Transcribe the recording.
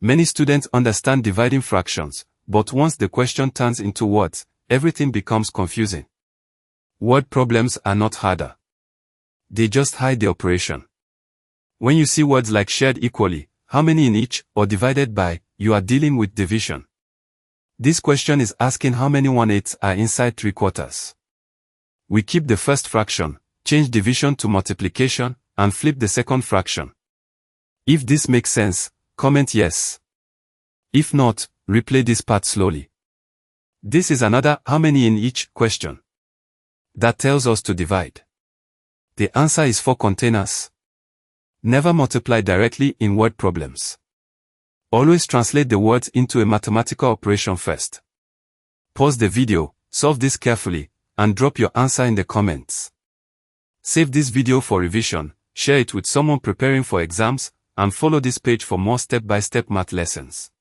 Many students understand dividing fractions, but once the question turns into words, everything becomes confusing. Word problems are not harder. They just hide the operation. When you see words like shared equally, how many in each, or divided by, you are dealing with division. This question is asking how many 1/8 are inside 3/4. We keep the first fraction, change division to multiplication, and flip the second fraction. If this makes sense, comment yes. If not, replay this part slowly. This is another how many in each question. That tells us to divide. The answer is 4 containers. Never multiply directly in word problems. Always translate the words into a mathematical operation first. Pause the video, solve this carefully, and drop your answer in the comments. Save this video for revision, share it with someone preparing for exams, and follow this page for more step-by-step math lessons.